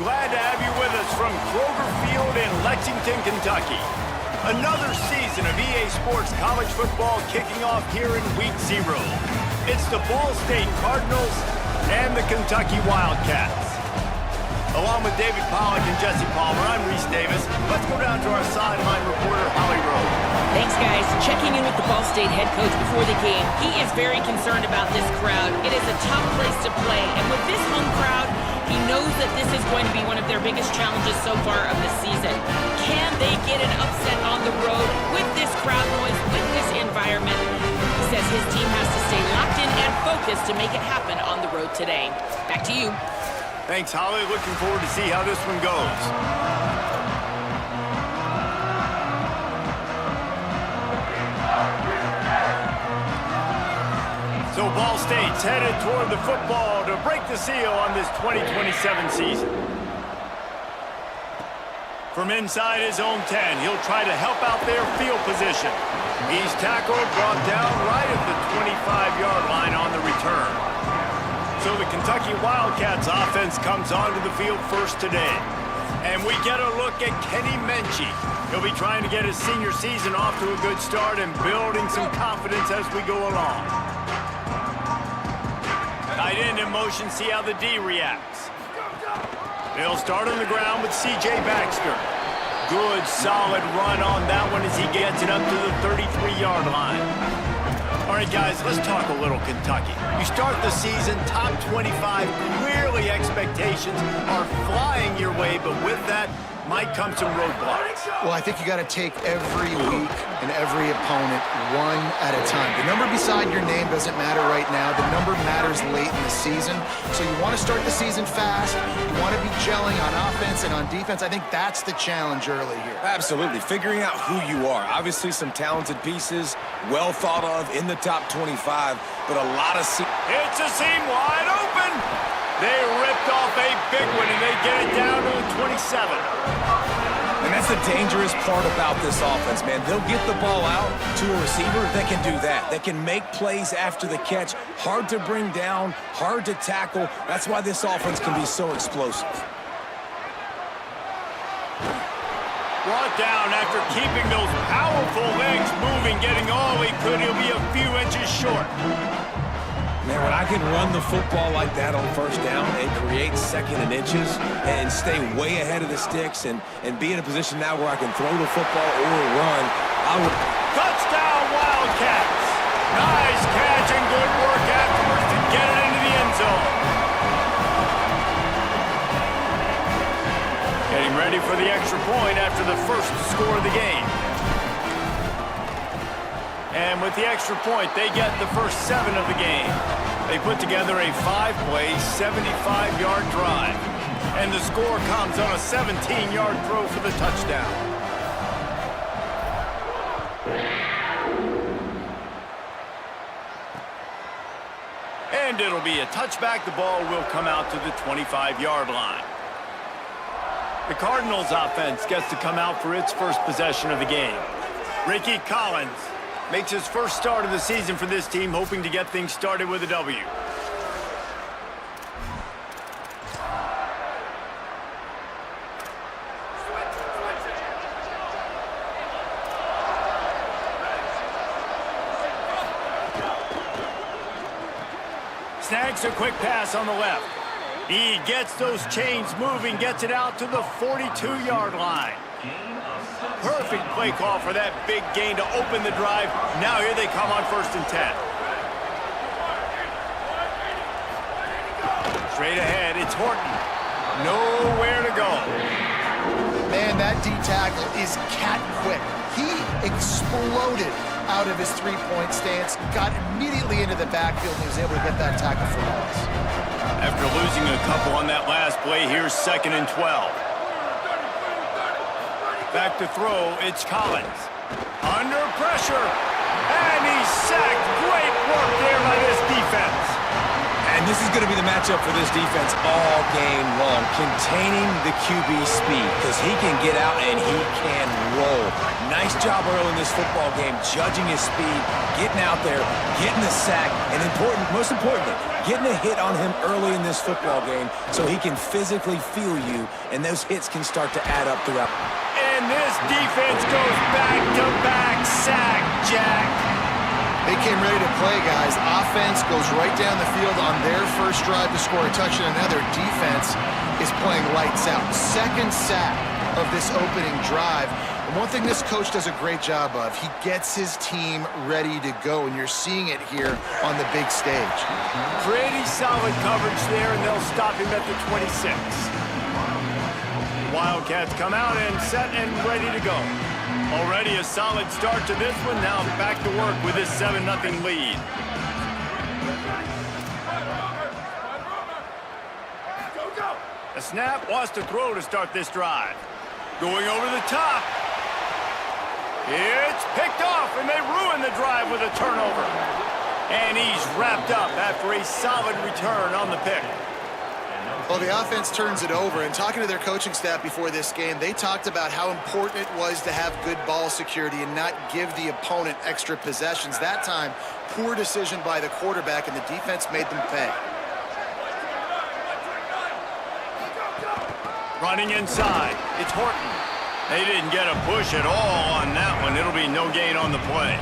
Glad to have you with us from Kroger Field in Lexington, Kentucky. Another season of EA Sports College Football kicking off here in Week 0. It's the Ball State Cardinals and the Kentucky Wildcats. Along with David Pollack and Jesse Palmer, I'm Reese Davis. Let's go down to our sideline reporter, Holly Rowe. Thanks, guys. Checking in with the Ball State head coach before the game. He is very concerned about this crowd. It is a tough place to play, and with this home crowd, he knows that this is going to be one of their biggest challenges so far of the season. Can they get an upset on the road with this crowd noise, with this environment? He says his team has to stay locked in and focused to make it happen on the road today. Back to you. Thanks, Holly. Looking forward to see how this one goes. So Ball State's headed toward the football to break the seal on this 2027 season. From inside his own 10, he'll try to help out their field position. He's tackled, brought down right at the 25-yard line on the return. So the Kentucky Wildcats offense comes onto the field first today. And we get a look at Kenny Menchie. He'll be trying to get his senior season off to a good start and building some confidence as we go along. Tight end in motion, see how the D reacts. They'll start on the ground with C.J. Baxter. Good, solid run on that one as he gets it up to the 33-yard line. All right, guys, let's talk a little Kentucky. You start the season top 25. Clearly, expectations are flying your way, but with that might come some roadblocks. Well, I think you got to take every week and every opponent one at a time. The number beside your name doesn't matter right now. The number matters late in the season. So you want to start the season fast. You want to be gelling on offense and on defense. I think that's the challenge early here. Absolutely. Figuring out who you are. Obviously, some talented pieces, well thought of in the top 25, but a lot of... It's a seam wide open. They ripped off a big one, and they get it down to the 27. And that's the dangerous part about this offense, man. They'll get the ball out to a receiver that can do that. That can make plays after the catch. Hard to bring down, hard to tackle. That's why this offense can be so explosive. Brought down after keeping those powerful legs moving, getting all he could. He'll be a few inches short. Man, when I can run the football like that on first down and create second and inches and stay way ahead of the sticks and be in a position now where I can throw the football or run, I would... Touchdown, Wildcats! Nice catch and good work afterwards to get it into the end zone. Getting ready for the extra point after the first score of the game. And with the extra point, they get the first 7 of the game. They put together a 5-play, 75-yard drive. And the score comes on a 17-yard throw for the touchdown. And it'll be a touchback. The ball will come out to the 25-yard line. The Cardinals offense gets to come out for its first possession of the game. Ricky Collins makes his first start of the season for this team, hoping to get things started with a W. Snags a quick pass on the left. He gets those chains moving, gets it out to the 42-yard line. Perfect play call for that big gain to open the drive. Now here they come on 1st and 10. Straight ahead, it's Horton. Nowhere to go. Man, that D tackle is cat quick. He exploded out of his three-point stance, got immediately into the backfield, and he was able to get that tackle for loss. After losing a couple on that last play, here's 2nd and 12. Back to throw, it's Collins. Under pressure, and he's sacked. Great work there by this defense. And And this is going to be the matchup for this defense all game long, containing the QB speed, because he can get out and he can roll. Nice job early in this football game, judging his speed, getting out there, getting the sack, and most importantly, getting a hit on him early in this football game so he can physically feel you, and those hits can start to add up throughout. And this defense goes back-to-back sack, Jack. They came ready to play, guys. Offense goes right down the field on their first drive to score a touchdown. Now their defense is playing lights out. Second sack of this opening drive. And one thing this coach does a great job of, he gets his team ready to go, and you're seeing it here on the big stage. Pretty solid coverage there, and they'll stop him at the 26. Wildcats come out and set and ready to go. Already a solid start to this one. Now back to work with this 7-0 lead. A snap, wants to throw to start this drive. Going over the top. It's picked off, and they ruin the drive with a turnover. And he's wrapped up after a solid return on the pick. Well, the offense turns it over, and talking to their coaching staff before this game, they talked about how important it was to have good ball security and not give the opponent extra possessions. That time, poor decision by the quarterback, and the defense made them pay. Running inside, it's Horton. They didn't get a push at all on that one. It'll be no gain on the play.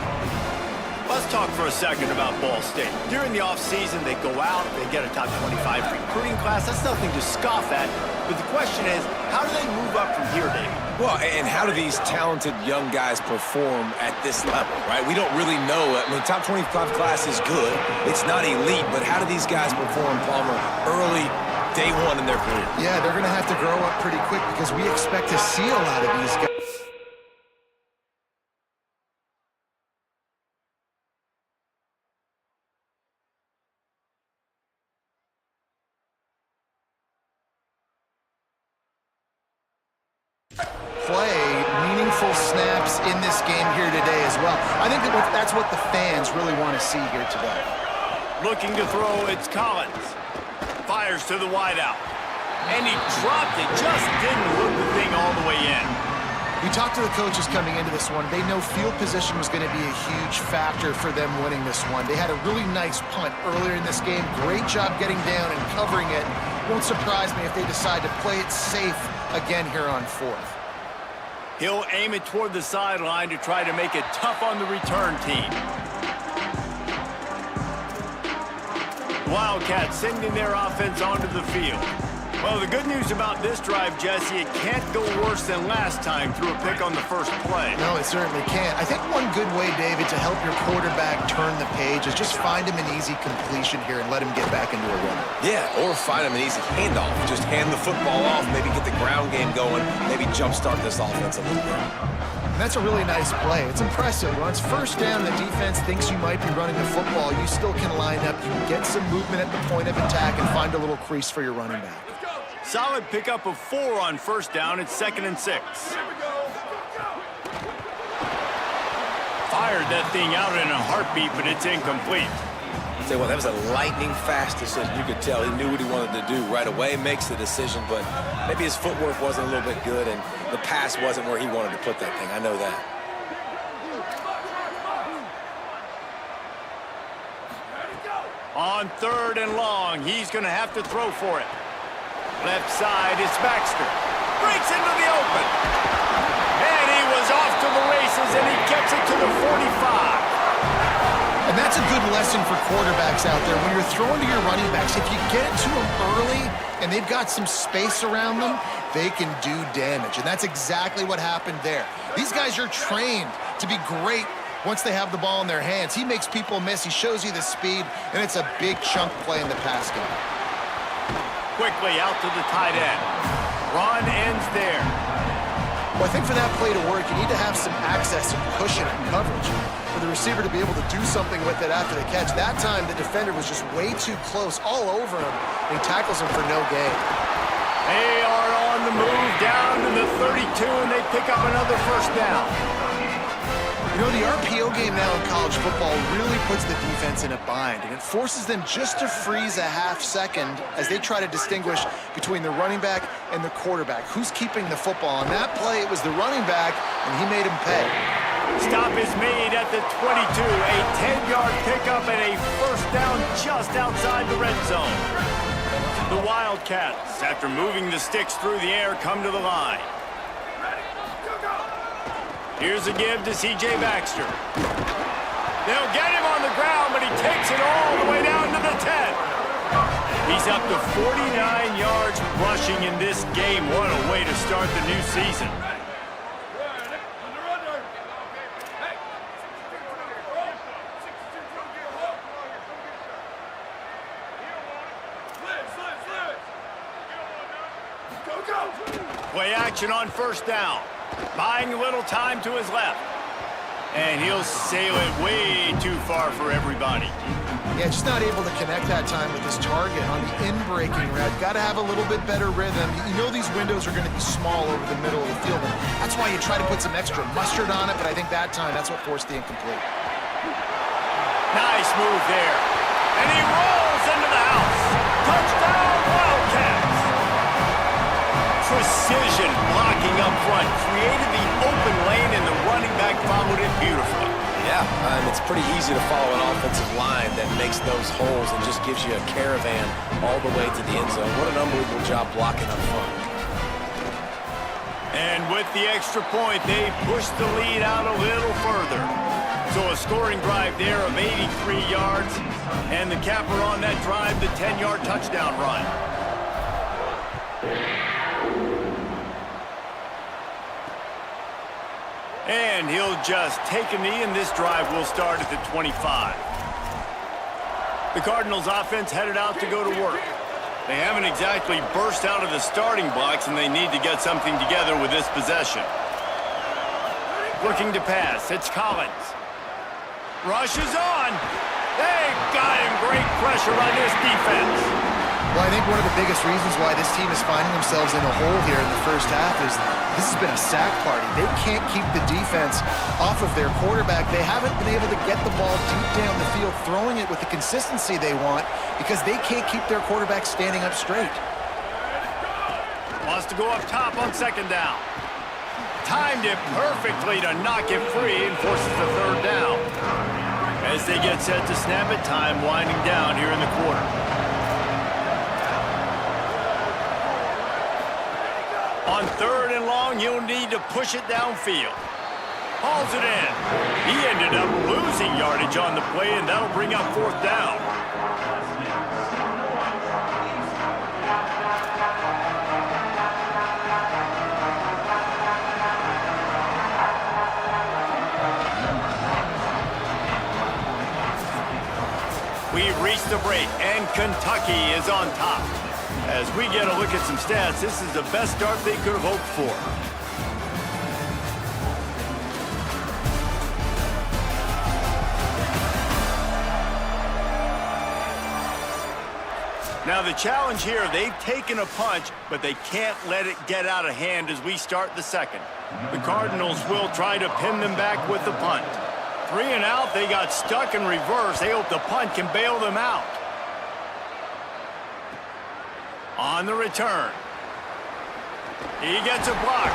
Let's talk for a second about Ball State. During the offseason, they go out, they get a top 25 recruiting class. That's nothing to scoff at. But the question is, how do they move up from here, Dave? Well, and how do these talented young guys perform at this level, right? We don't really know. I mean, top 25 class is good. It's not elite, but how do these guys perform, Palmer, early, day one in their career? Yeah, they're going to have to grow up pretty quick because we expect to see a lot of these guys. Play meaningful snaps in this game here today as well. I think that's what the fans really want to see here today. Looking to throw, it's Collins. Fires to the wideout. And he dropped it, just didn't hook the thing all the way in. We talked to the coaches coming into this one. They know field position was going to be a huge factor for them winning this one. They had a really nice punt earlier in this game. Great job getting down and covering it. Won't surprise me if they decide to play it safe again here on fourth. He'll aim it toward the sideline to try to make it tough on the return team. Wildcats sending their offense onto the field. Well, the good news about this drive, Jesse, it can't go worse than last time through a pick on the first play. No, it certainly can't. I think one good way, David, to help your quarterback turn the page is just find him an easy completion here and let him get back into a run. Yeah, or find him an easy handoff. Just hand the football off, maybe get the ground game going, maybe jumpstart this offense a little bit. And that's a really nice play. It's impressive. When it's first down, the defense thinks you might be running the football. You still can line up. You can get some movement at the point of attack and find a little crease for your running back. Solid pickup of 4 on first down. It's 2nd and 6. Fired that thing out in a heartbeat, but it's incomplete. Say, well, that was a lightning fast decision. You could tell he knew what he wanted to do right away, makes the decision, but maybe his footwork wasn't a little bit good and the pass wasn't where he wanted to put that thing. I know that. On 3rd and long, he's going to have to throw for it. Left side, it's Baxter. Breaks into the open. And he was off to the races, and he gets it to the 45. And that's a good lesson for quarterbacks out there. When you're throwing to your running backs, if you get it to them early and they've got some space around them, they can do damage. And that's exactly what happened there. These guys are trained to be great once they have the ball in their hands. He makes people miss. He shows you the speed, and it's a big chunk play in the pass game. Quickly out to the tight end. Run ends there. Well, I think for that play to work, you need to have some access and cushion and coverage for the receiver to be able to do something with it after the catch. That time, the defender was just way too close, all over him, and he tackles him for no gain. They are on the move down to the 32, and they pick up another first down. You know, the RPO game now in college football really puts the defense in a bind, and it forces them just to freeze a half second as they try to distinguish between the running back and the quarterback. Who's keeping the football? On that play, it was the running back, and he made him pay. Stop is made at the 22. A 10-yard pickup and a first down just outside the red zone. The Wildcats, after moving the sticks through the air, come to the line. Here's a give to C.J. Baxter. They'll get him on the ground, but he takes it all the way down to the 10. He's up to 49 yards rushing in this game. What a way to start the new season. Play action on first down. Buying a little time to his left. And he'll sail it way too far for everybody. Yeah, just not able to connect that time with his target on the in-breaking route. Got to have a little bit better rhythm. You know these windows are going to be small over the middle of the field. And that's why you try to put some extra mustard on it, but I think that time that's what forced the incomplete. Nice move there. And he rolls into the house. Touchdown, Wildcats. Precision blocking up front. Created the open lane, and the running back followed it beautifully. Yeah, it's pretty easy to follow an offensive line that makes those holes and just gives you a caravan all the way to the end zone. What an unbelievable job blocking up front. And with the extra point, they push the lead out a little further. So a scoring drive there of 83 yards, and the capper on that drive, the 10-yard touchdown run. And he'll just take a knee, and this drive will start at the 25. The Cardinals offense headed out to go to work. They haven't exactly burst out of the starting blocks, and they need to get something together with this possession. Looking to pass, it's Collins. Rush is on. They got him. Great pressure on this defense. Well, I think one of the biggest reasons why this team is finding themselves in a hole here in the first half is this has been a sack party. They can't keep the defense off of their quarterback. They haven't been able to get the ball deep down the field, throwing it with the consistency they want because they can't keep their quarterback standing up straight. Wants to go up top on second down. Timed it perfectly to knock it free and forces the third down. As they get set to snap it, time winding down here in the quarter. On third and long, he'll need to push it downfield. Hauls it in. He ended up losing yardage on the play, and that'll bring up fourth down. We've reached the break, and Kentucky is on top. As we get a look at some stats, this is the best start they could have hoped for. Now the challenge here, they've taken a punch, but they can't let it get out of hand as we start the second. The Cardinals will try to pin them back with the punt. 3 and out, they got stuck in reverse. They hope the punt can bail them out. On the return. He gets a block.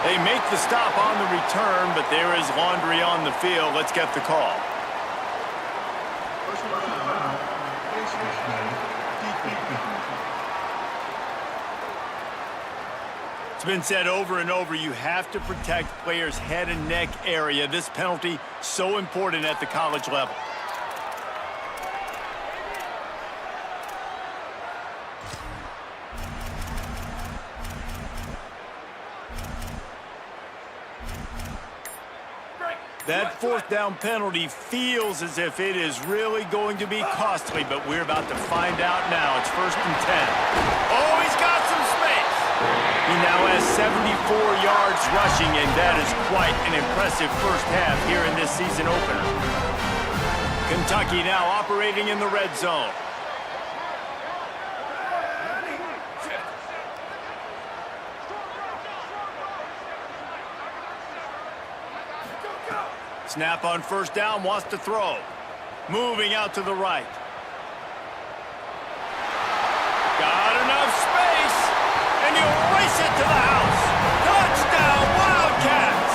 They make the stop on the return, but there is laundry on the field. Let's get the call. It's been said over and over, you have to protect players' head and neck area. This penalty, so important at the college level. That fourth down penalty feels as if it is really going to be costly, but we're about to find out now. It's 1st and 10. Oh, he's got some space. He now has 74 yards rushing, and that is quite an impressive first half here in this season opener. Kentucky now operating in the red zone. Snap on first down, wants to throw. Moving out to the right. Got enough space, and he'll race it to the house. Touchdown, Wildcats!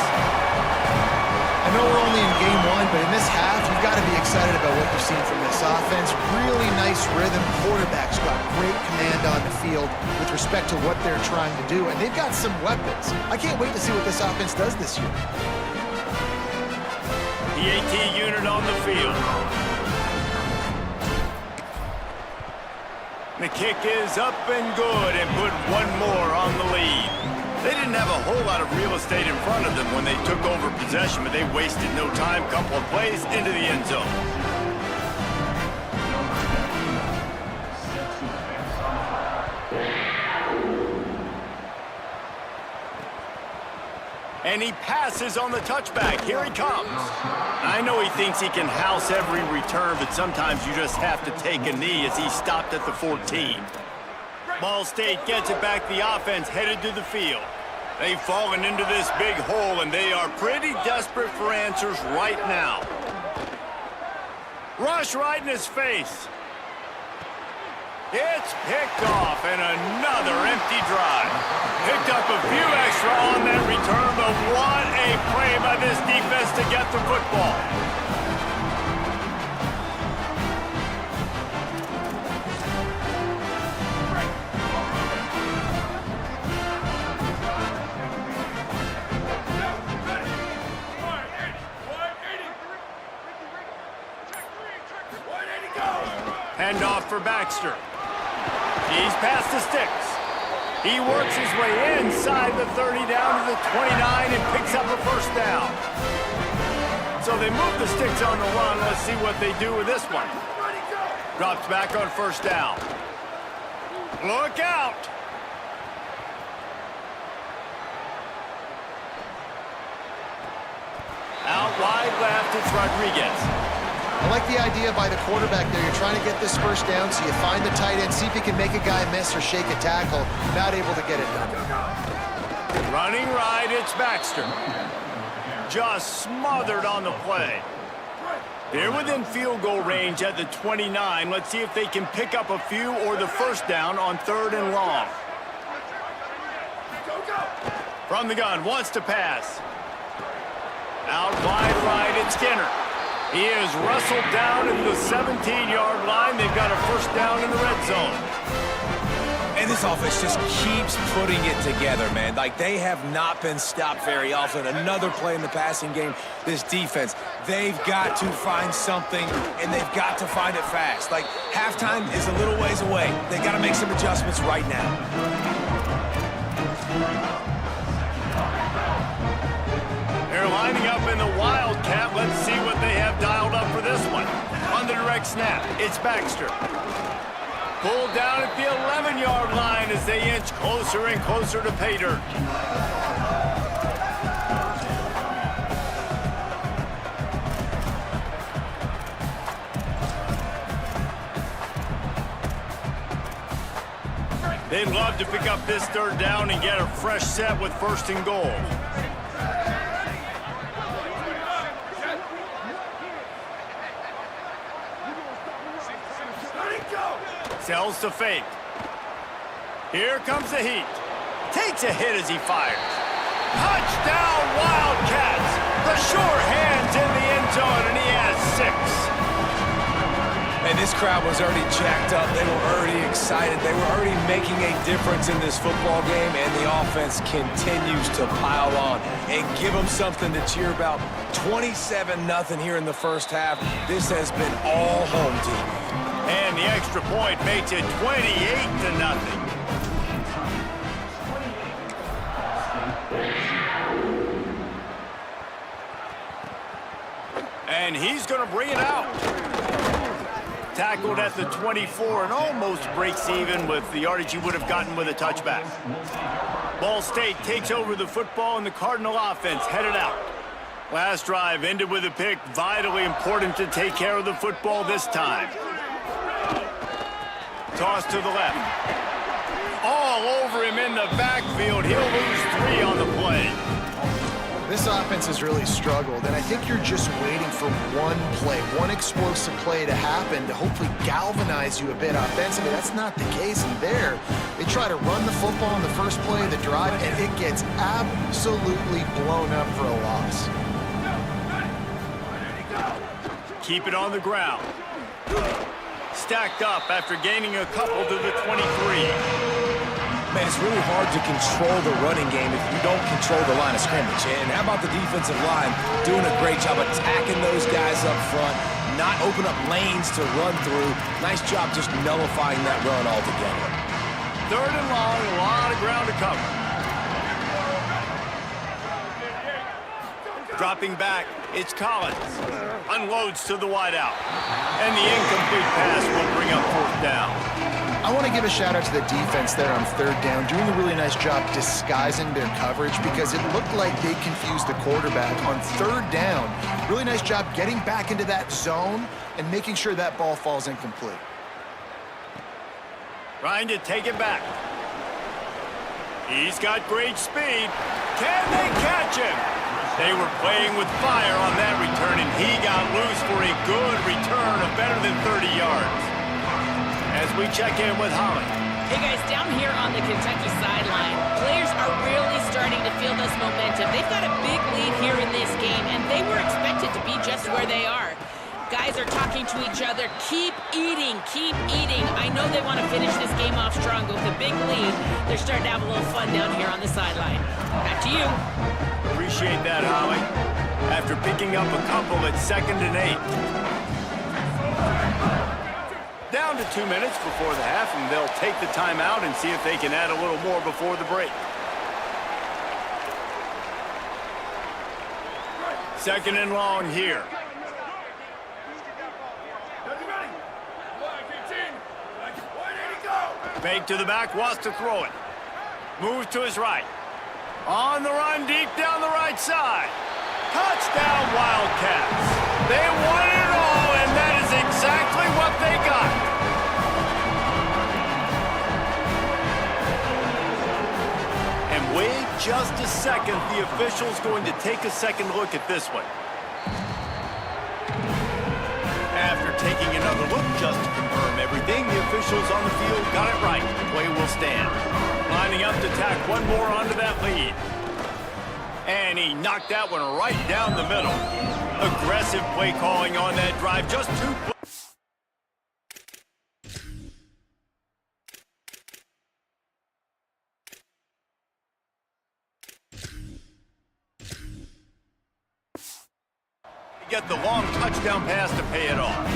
I know we're only in game one, but in this half, you've got to be excited about what you've seen from this offense. Really nice rhythm. Quarterback's got great command on the field with respect to what they're trying to do, and they've got some weapons. I can't wait to see what this offense does this year. The AT unit on the field. The kick is up and good and put one more on the lead. They didn't have a whole lot of real estate in front of them when they took over possession, but they wasted no time. Couple of plays into the end zone. And he passes on the touchback. Here he comes. I know he thinks he can house every return, but sometimes you just have to take a knee as he stopped at the 14. Ball State gets it back. The offense headed to the field. They've fallen into this big hole, and they are pretty desperate for answers right now. Rush right in his face. It's picked off, and another empty drive. Picked up a few extra on that return, but what a play by this defense to get the football. Handoff for Baxter. He's past the sticks. He works his way inside the 30 down to the 29 and picks up a first down. So they move the sticks on the run. Let's see what they do with this one. Drops back on first down. Look out! Out wide left, it's Rodriguez. I like the idea by the quarterback there. You're trying to get this first down, so you find the tight end, see if you can make a guy miss or shake a tackle. Not able to get it done. Running right, it's Baxter. Just smothered on the play. They're within field goal range at the 29. Let's see if they can pick up a few or the first down on 3rd and long. From the gun, wants to pass. Out wide right, it's Skinner. He is wrestled down in the 17-yard line. They've got a first down in the red zone. And this offense just keeps putting it together, man. Like, they have not been stopped very often. Another play in the passing game. This defense, they've got to find something, and they've got to find it fast. Like, halftime is a little ways away. They got to make some adjustments right now. They're lining up in the Wildcat. Let's see what they have dialed up for this one. On the direct snap, it's Baxter. Pulled down at the 11-yard line as they inch closer and closer to pay dirt. They'd love to pick up this 3rd down and get a fresh set with 1st and goal. Sells to fake. Here comes the heat. Takes a hit as he fires. Touchdown, Wildcats! The sure hands in the end zone, and he has 6. And this crowd was already jacked up. They were already excited. They were already making a difference in this football game, and the offense continues to pile on and give them something to cheer about. 27-0 here in the first half. This has been all home team. And the extra point makes it 28-0. And he's going to bring it out. Tackled at the 24 and almost breaks even with the yardage he would have gotten with a touchback. Ball State takes over the football, and the Cardinal offense headed out. Last drive ended with a pick. Vitally important to take care of the football this time. Toss to the left. All over him in the backfield. He'll lose 3 on the play. This offense has really struggled, and I think you're just waiting for one play, one explosive play to happen to hopefully galvanize you a bit offensively. That's not the case in there. They try to run the football in the first play of the drive, and it gets absolutely blown up for a loss. Keep it on the ground. Stacked up after gaining a couple to the 23. Man, it's really hard to control the running game if you don't control the line of scrimmage. And how about the defensive line doing a great job attacking those guys up front, not open up lanes to run through. Nice job just nullifying that run altogether. 3rd and long, a lot of ground to cover. Dropping back, it's Collins. Unloads to the wideout. And the incomplete pass will bring up 4th down. I want to give a shout out to the defense there on 3rd down, doing a really nice job disguising their coverage because it looked like they confused the quarterback on 3rd down. Really nice job getting back into that zone and making sure that ball falls incomplete. Trying to take it back. He's got great speed. Can they catch him? They were playing with fire on that return, and he got loose for a good return of better than 30 yards. As we check in with Holly. Hey guys, down here on the Kentucky sideline, players are really starting to feel this momentum. They've got a big lead here in this game, and they were expected to be just where they are. Guys are talking to each other. Keep eating, keep eating. I know they want to finish this game off strong, but with a big lead, they're starting to have a little fun down here on the sideline. Back to you. Appreciate that, Holly. After picking up a couple at 2nd and 8. Down to 2 minutes before the half, and they'll take the timeout and see if they can add a little more before the break. 2nd and long here. Fake to the back, wants to throw it. Moves to his right. On the run, deep down the right side. Touchdown, Wildcats. They won it all, and that is exactly what they got. And wait just a second. The official's going to take a second look at this one. After taking another look just to confirm everything, the officials on the field got it right. The play will stand. Lining up to tack one more onto that lead. And he knocked that one right down the middle. Aggressive play calling on that drive. Just 2 plays. Get the long touchdown pass to pay it off.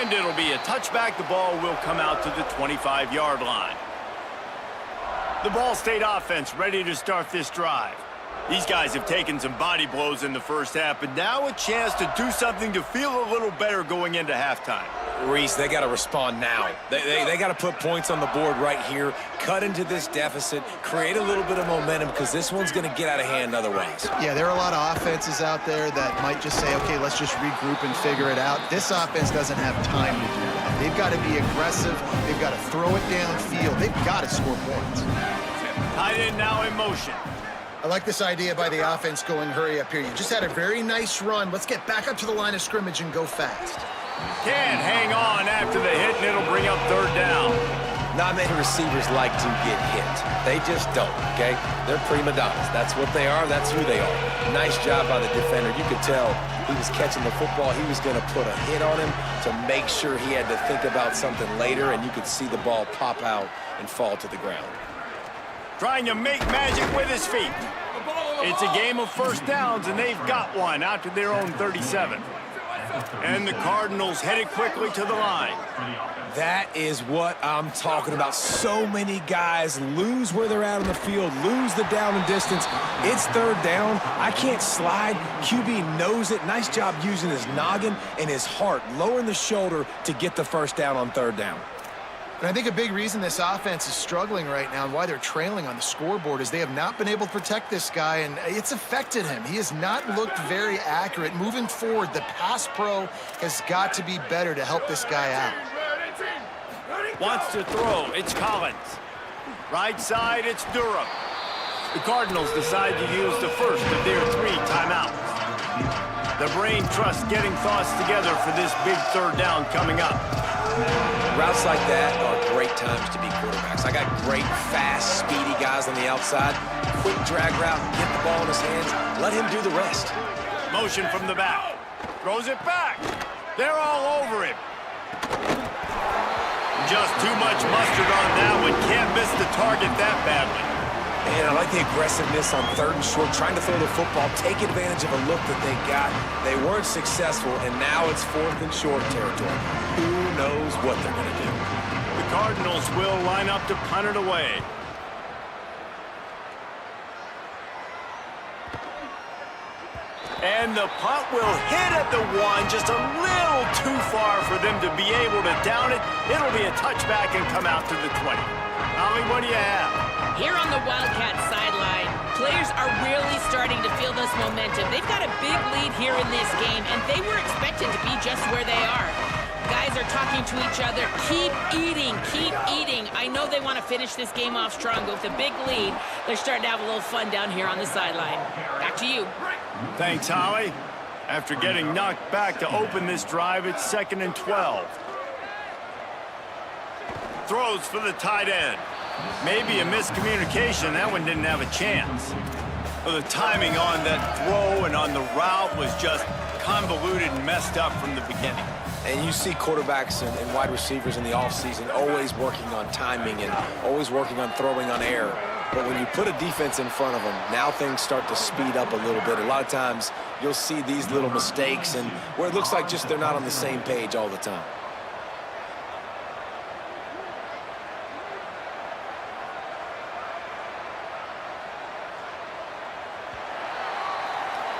And it'll be a touchback. The ball will come out to the 25-yard line. The Ball State offense ready to start this drive. These guys have taken some body blows in the first half, but now a chance to do something to feel a little better going into halftime. Reese, they got to respond now. They got to put points on the board right here, cut into this deficit, create a little bit of momentum, because this one's going to get out of hand otherwise. Yeah, there are a lot of offenses out there that might just say, okay, let's just regroup and figure it out. This offense doesn't have time to do that. They've got to be aggressive. They've got to throw it downfield. They've got to score points. Tight end now in motion. I like this idea by the offense going hurry up here. You just had a very nice run. Let's get back up to the line of scrimmage and go fast. Can't hang on after the hit, and it'll bring up third down. Not many receivers like to get hit. They just don't, okay? They're prima donnas. That's what they are. That's who they are. Nice job by the defender. You could tell he was catching the football. He was going to put a hit on him to make sure he had to think about something later, and you could see the ball pop out and fall to the ground. Trying to make magic with his feet. It's a game of first downs, and they've got one out to their own 37. And the Cardinals headed quickly to the line. That is what I'm talking about. So many guys lose where they're at on the field, lose the down and distance. It's third down. I can't slide. QB knows it. Nice job using his noggin and his heart, lowering the shoulder to get the first down on third down. And I think a big reason this offense is struggling right now and why they're trailing on the scoreboard is they have not been able to protect this guy, and it's affected him. He has not looked very accurate. Moving forward, the pass pro has got to be better to help this guy out. Wants to throw. It's Collins. Right side, it's Durham. The Cardinals decide to use the first of their 3 timeouts. The brain trust getting thoughts together for this big third down coming up. Routes like that are great times to be quarterbacks. I got great, fast, speedy guys on the outside. Quick drag route, get the ball in his hands, let him do the rest. Motion from the back. Throws it back. They're all over him. Just too much mustard on that one. Can't miss the target that badly. And I like the aggressiveness on third and short, trying to throw the football, take advantage of a look that they got. They weren't successful, and now it's fourth and short territory. Who knows what they're going to do? The Cardinals will line up to punt it away. And the punt will hit at the 1, just a little too far for them to be able to down it. It'll be a touchback and come out to the 20. Ollie, what do you have? Here on the Wildcats sideline, players are really starting to feel this momentum. They've got a big lead here in this game, and they were expected to be just where they are. Guys are talking to each other. Keep eating, keep eating. I know they want to finish this game off strong, but with a big lead, they're starting to have a little fun down here on the sideline. Back to you. Thanks, Holly. After getting knocked back to open this drive, it's 2nd and 12. Throws for the tight end. Maybe a miscommunication. That one didn't have a chance. Well, the timing on that throw and on the route was just convoluted and messed up from the beginning. And you see quarterbacks and wide receivers in the offseason always working on timing and always working on throwing on air. But when you put a defense in front of them, now things start to speed up a little bit. A lot of times you'll see these little mistakes and where it looks like just they're not on the same page all the time.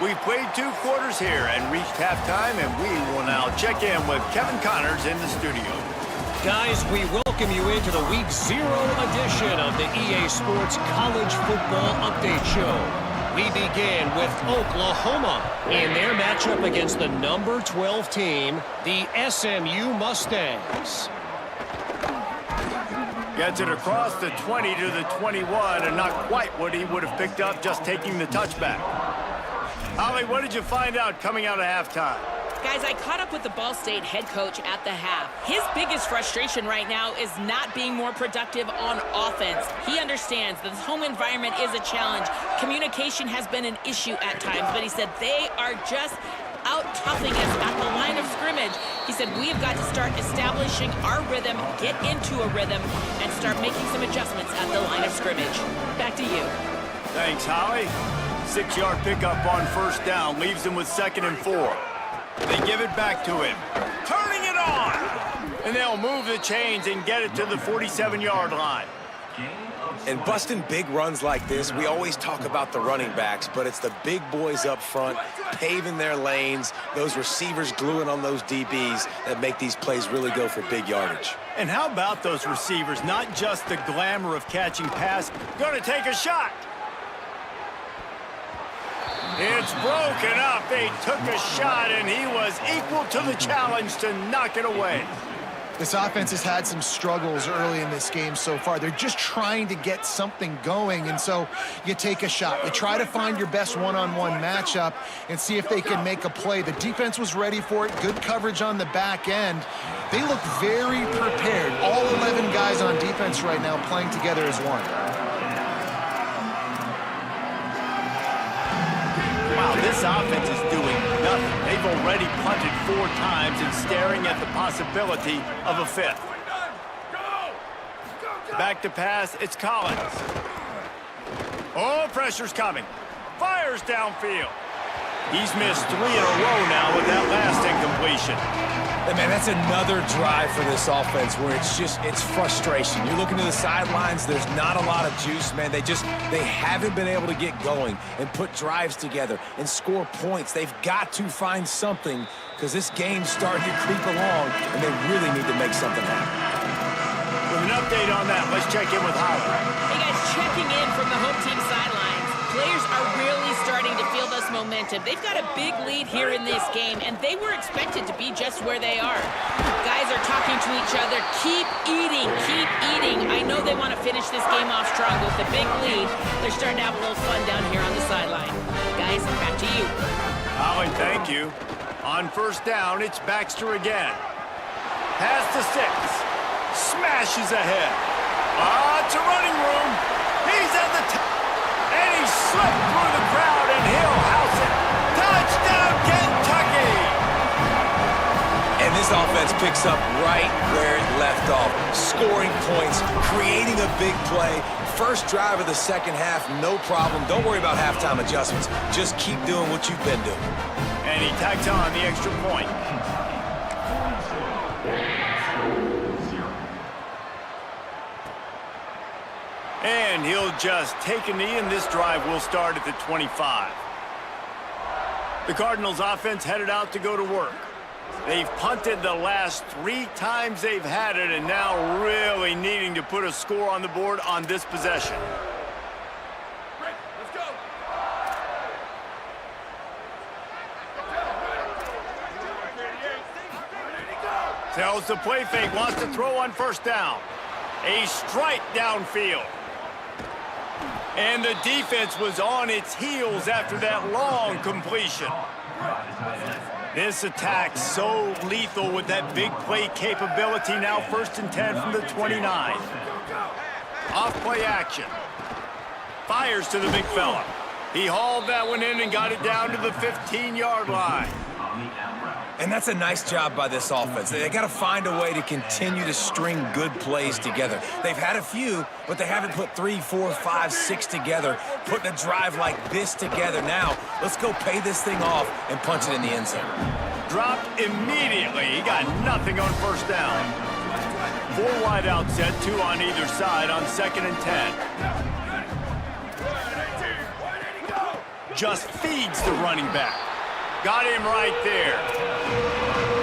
We've played 2 quarters here and reached halftime, and we will now check in with Kevin Connors in the studio. Guys, we welcome you into the Week 0 edition of the EA Sports College Football Update Show. We begin with Oklahoma in their matchup against the number 12 team, the SMU Mustangs. Gets it across the 20 to the 21, and not quite what he would have picked up just taking the touchback. Holly, what did you find out coming out of halftime? Guys, I caught up with the Ball State head coach at the half. His biggest frustration right now is not being more productive on offense. He understands that the home environment is a challenge. Communication has been an issue at times, but he said they are just out-toughing us at the line of scrimmage. He said we've got to start establishing our rhythm, get into a rhythm, and start making some adjustments at the line of scrimmage. Back to you. Thanks, Holly. 6-yard pickup on first down leaves him with 2nd and 4. They give it back to him. Turning it on! And they'll move the chains and get it to the 47-yard line. And busting big runs like this, we always talk about the running backs, but it's the big boys up front, paving their lanes, those receivers gluing on those DBs that make these plays really go for big yardage. And how about those receivers? Not just the glamour of catching pass. Gonna take a shot. It's broken up. They took a shot, and he was equal to the challenge to knock it away. This offense has had some struggles early in this game so far. They're just trying to get something going, and so you take a shot. You try to find your best one-on-one matchup and see if they can make a play. The defense was ready for it. Good coverage on the back end. They look very prepared. All 11 guys on defense right now playing together as one. Wow, this offense is doing nothing. They've already punted 4 times and staring at the possibility of a 5th. Back to pass, it's Collins. Oh, pressure's coming. Fires downfield. He's missed 3 in a row now with that last incompletion. And man, that's another drive for this offense where it's frustration. You're looking to the sidelines, there's not a lot of juice, man. They haven't been able to get going and put drives together and score points. They've got to find something because this game's starting to creep along and they really need to make something happen. With an update on that, let's check in with Holland. Hey guys, checking in from the home team sidelines. Players are really starting to feel this momentum. They've got a big lead here in this game, and they were expected to be just where they are. Guys are talking to each other. Keep eating, keep eating. I know they want to finish this game off strong with a big lead. They're starting to have a little fun down here on the sideline. Guys, back to you. Holland, thank you. On first down, it's Baxter again. Pass to 6. Smashes ahead. It's a running room. He's at the top. And he slipped through the crowd, and he'll house it. Touchdown, Kentucky! And this offense picks up right where it left off. Scoring points, creating a big play. First drive of the second half, no problem. Don't worry about halftime adjustments. Just keep doing what you've been doing. And he tacks on the extra point. And he'll just take a knee, and this drive will start at the 25. The Cardinals offense headed out to go to work. They've punted the last 3 times they've had it, and now really needing to put a score on the board on this possession. Let's go. Tells the play fake, wants to throw on first down. A strike downfield. And the defense was on its heels after that long completion. This attack so lethal with that big play capability. Now 1st and 10 from the 29. Off play action. Fires to the big fella. He hauled that one in and got it down to the 15-yard line. And that's a nice job by this offense. They got to find a way to continue to string good plays together. They've had a few, but they haven't put 3, 4, 5, 6 together, putting a drive like this together. Now, let's go pay this thing off and punch it in the end zone. Dropped immediately. He got nothing on first down. 4 wide out set, 2 on either side on 2nd and 10. Just feeds the running back. Got him right there.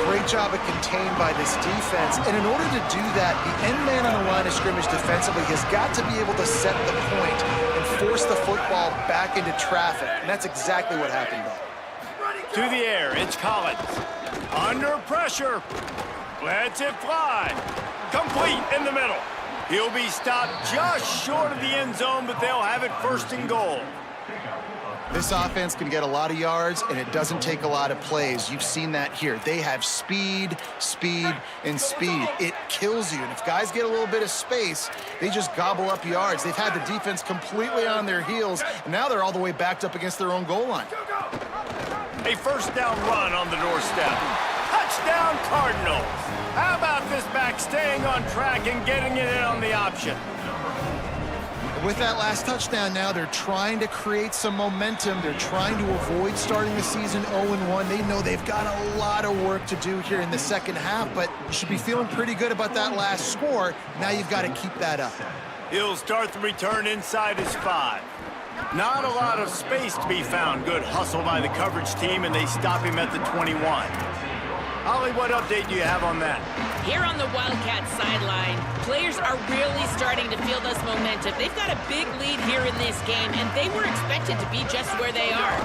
Great job of contained by this defense. And in order to do that, the end man on the line of scrimmage defensively has got to be able to set the point and force the football back into traffic. And that's exactly what happened there. To the air, it's Collins. Under pressure. Lets it fly. Complete in the middle. He'll be stopped just short of the end zone, but they'll have it 1st and goal. This offense can get a lot of yards, and it doesn't take a lot of plays. You've seen that here. They have speed, speed, and speed. It kills you. And if guys get a little bit of space, they just gobble up yards. They've had the defense completely on their heels, and now they're all the way backed up against their own goal line. A 1st down run on the doorstep. Touchdown, Cardinals. How about this back staying on track and getting it in on the option? With that last touchdown now, they're trying to create some momentum. They're trying to avoid starting the season 0-1. They know they've got a lot of work to do here in the second half, but you should be feeling pretty good about that last score. Now you've got to keep that up. He'll start the return inside his 5. Not a lot of space to be found. Good hustle by the coverage team, and they stop him at the 21. Holly, what update do you have on that? Here on the Wildcats sideline, players are really starting to feel this momentum. They've got a big lead here in this game, and they were expected to be just where they are.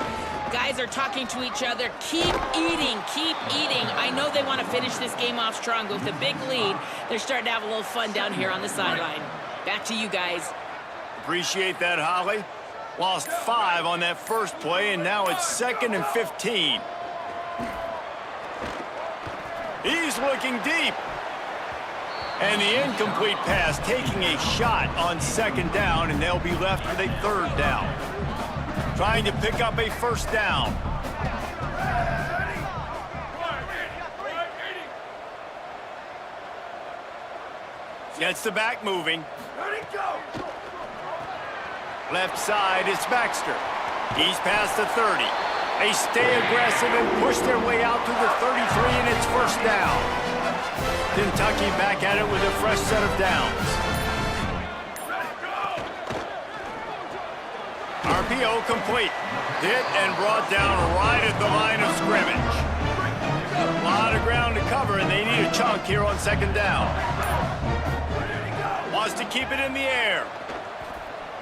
Guys are talking to each other. Keep eating, keep eating. I know they want to finish this game off strong, but with a big lead, they're starting to have a little fun down here on the sideline. Back to you guys. Appreciate that, Holly. Lost 5 on that first play, and now it's 2nd and 15. He's looking deep. And the incomplete pass taking a shot on 2nd down, and they'll be left with a 3rd down. Trying to pick up a 1st down. Gets the back moving. Left side is Baxter. He's past the 30. They stay aggressive and push their way out to the 33, and it's 1st down. Kentucky back at it with a fresh set of downs. RPO complete. Hit and brought down right at the line of scrimmage. A lot of ground to cover, and they need a chunk here on 2nd down. Wants to keep it in the air.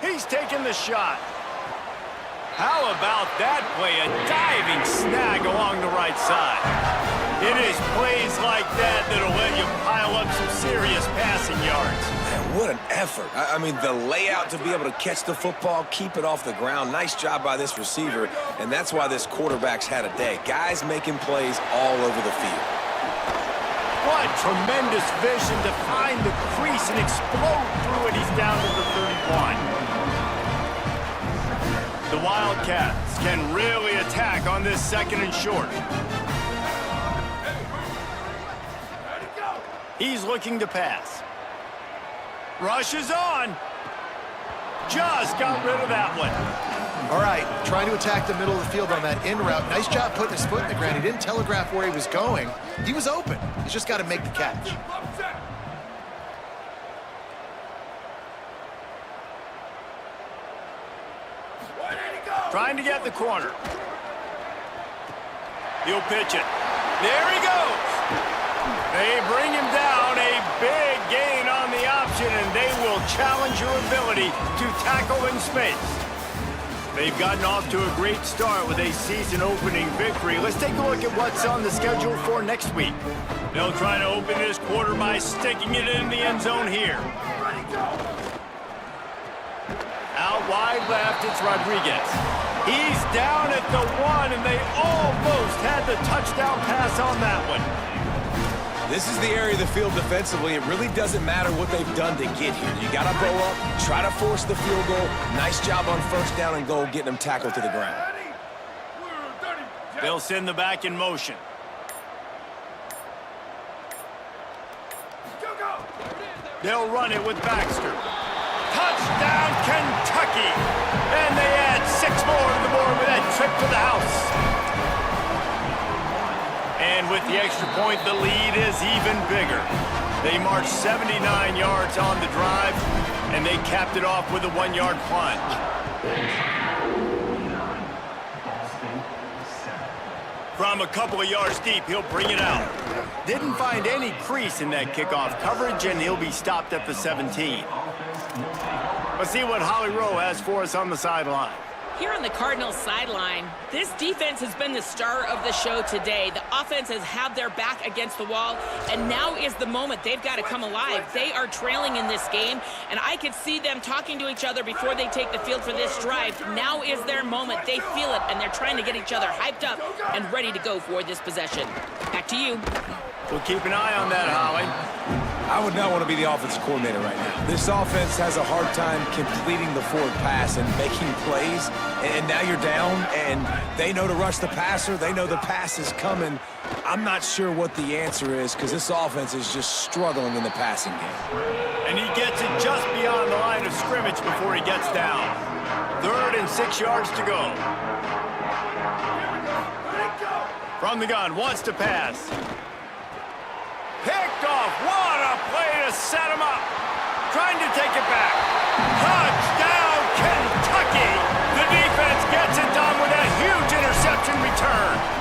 He's taking the shot. How about that play? A diving snag along the right side. It is plays like that that'll let you pile up some serious passing yards. Man, what an effort. I mean, the layout to be able to catch the football, keep it off the ground. Nice job by this receiver, and that's why this quarterback's had a day. Guys making plays all over the field. What tremendous vision to find the crease and explode through it. He's down to the 31. The Wildcats can really attack on this 2nd and short. He's looking to pass. Rush is on. Just got rid of that one. All right, trying to attack the middle of the field on that in route. Nice job putting his foot in the ground. He didn't telegraph where he was going. He was open. He's just got to make the catch. Trying to get the corner. He'll pitch it. There he goes. They bring him down. A big gain on the option, and they will challenge your ability to tackle in space. They've gotten off to a great start with a season-opening victory. Let's take a look at what's on the schedule for next week. They'll try to open this quarter by sticking it in the end zone here. Out wide left, it's Rodriguez. He's down at the 1, and they almost had the touchdown pass on that one. This is the area of the field defensively. It really doesn't matter what they've done to get here. You got to bow up, try to force the field goal. Nice job on 1st down and goal, getting them tackled to the ground. They'll send the back in motion. They'll run it with Baxter. Touchdown, Kentucky! And they add 6 more to the board with that trip to the house. And with the extra point, the lead is even bigger. They marched 79 yards on the drive, and they capped it off with a 1-yard plunge. From a couple of yards deep, he'll bring it out. Didn't find any crease in that kickoff coverage, and he'll be stopped at the 17. Let's see what Holly Rowe has for us on the sideline. Here on the Cardinals sideline, this defense has been the star of the show today. The offense has had their back against the wall, and now is the moment they've got to come alive. They are trailing in this game, and I could see them talking to each other before they take the field for this drive. Now is their moment. They feel it, and they're trying to get each other hyped up and ready to go for this possession. Back to you. We'll keep an eye on that, Holly. I would not want to be the offensive coordinator right now. This offense has a hard time completing the forward pass and making plays, and now you're down, and they know to rush the passer. They know the pass is coming. I'm not sure what the answer is because this offense is just struggling in the passing game. And he gets it just beyond the line of scrimmage. scrimmage before he gets down. 3rd and 6 yards to go. From the gun, wants to pass. Picked off. What a play to set him up. Trying to take it back. Touchdown, Kentucky. The defense gets it done with a huge interception return.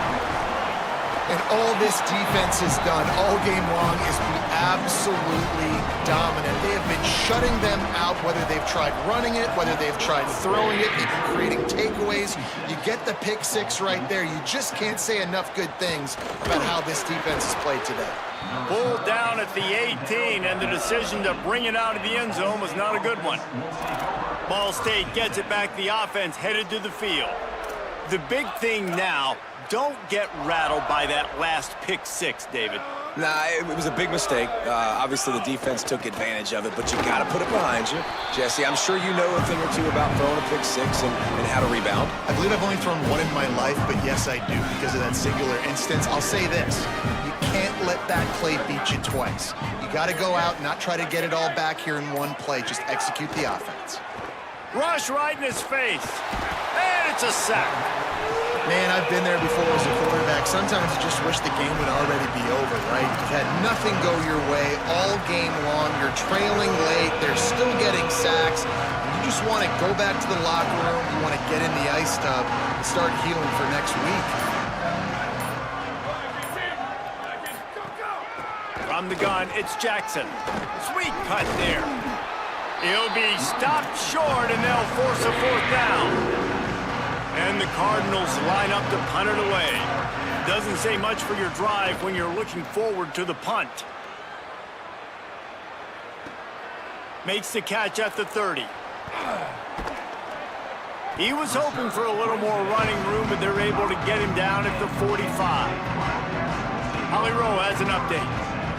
And all this defense has done all game long is be absolutely dominant. They have been shutting them out, whether they've tried running it, whether they've tried throwing it, they've been creating takeaways. You get the pick six right there. You just can't say enough good things about how this defense has played today. Pulled down at the 18, and the decision to bring it out of the end zone was not a good one. Ball State gets it back. The offense headed to the field. The big thing now, don't get rattled by that last pick six, David. Nah, it was a big mistake. Obviously, the defense took advantage of it, but you got to put it behind you. Jesse, I'm sure you know a thing or two about throwing a pick six and how to rebound. I believe I've only thrown one in my life, but yes, I do because of that singular instance. I'll say this. You can't let that play beat you twice. You got to go out and not try to get it all back here in one play. Just execute the offense. Rush right in his face. And it's a sack. Man, I've been there before as a quarterback. Sometimes you just wish the game would already be over, right? You've had nothing go your way all game long. You're trailing late. They're still getting sacks. And you just want to go back to the locker room. You want to get in the ice tub and start healing for next week. From the gun, it's Jackson. Sweet cut there. He'll be stopped short, and they'll force a 4th down. And the Cardinals line up to punt it away. Doesn't say much for your drive when you're looking forward to the punt. Makes the catch at the 30. He was hoping for a little more running room, but they're able to get him down at the 45. Holly Rowe has an update.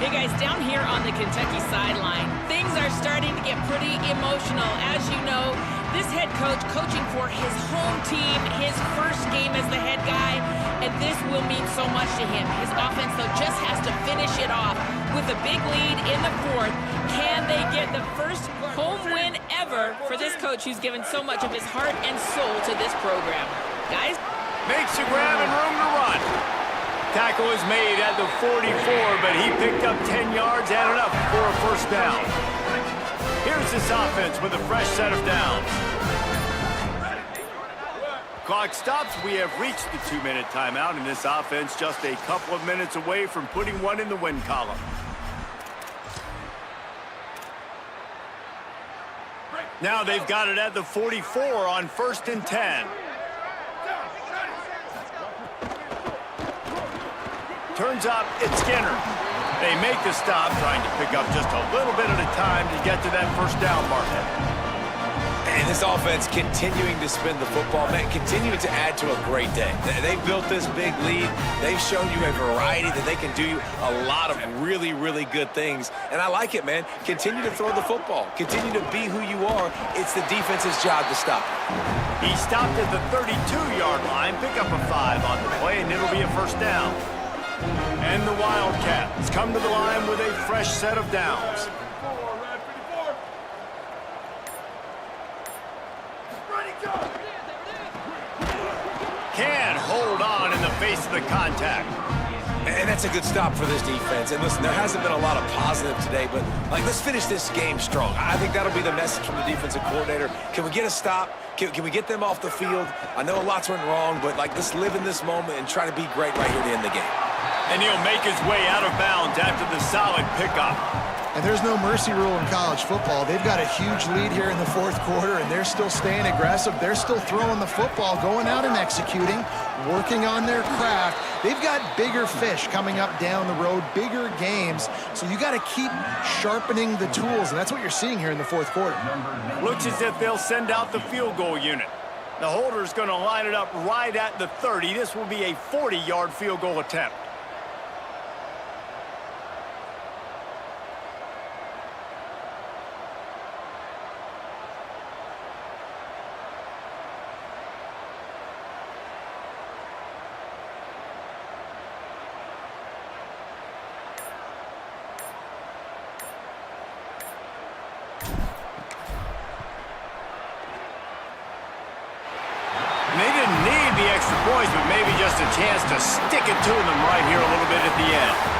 Hey guys, down here on the Kentucky sideline, things are starting to get pretty emotional. As you know, this head coach coaching for his home team, his first game as the head guy, and this will mean so much to him. His offense, though, just has to finish it off with a big lead in the 4th. Can they get the first home win ever for this coach who's given so much of his heart and soul to this program? Guys? Makes a grab and room to run. Tackle is made at the 44, but he picked up 10 yards and enough for a 1st down. Here's this offense with a fresh set of downs. Clock stops. We have reached the 2-minute timeout, and this offense just a couple of minutes away from putting one in the win column. Now they've got it at the 44 on 1st and 10. Turns up, it's Skinner. They make the stop, trying to pick up just a little bit at a time to get to that 1st down marker. And this offense continuing to spin the football, man, continuing to add to a great day. They've built this big lead. They've shown you a variety that they can do a lot of really, really good things. And I like it, man. Continue to throw the football. Continue to be who you are. It's the defense's job to stop. He stopped at the 32-yard line, pick up a 5 on the play, and it'll be a 1st down. And the Wildcats come to the line with a fresh set of downs. Can hold on in the face of the contact. And that's a good stop for this defense. And listen, there hasn't been a lot of positive today, but let's finish this game strong. I think that'll be the message from the defensive coordinator. Can we get a stop? Can we get them off the field? I know a lot's went wrong, but let's live in this moment and try to be great right here to end the game. And he'll make his way out of bounds after the solid pickup. And there's no mercy rule in college football. They've got a huge lead here in the 4th quarter, and they're still staying aggressive. They're still throwing the football, going out and executing, working on their craft. They've got bigger fish coming up down the road, bigger games. So you got to keep sharpening the tools, and that's what you're seeing here in the 4th quarter. Looks as if they'll send out the field goal unit. The holder's going to line it up right at the 30. This will be a 40-yard field goal attempt. points, but maybe just a chance to stick it to them right here a little bit at the end.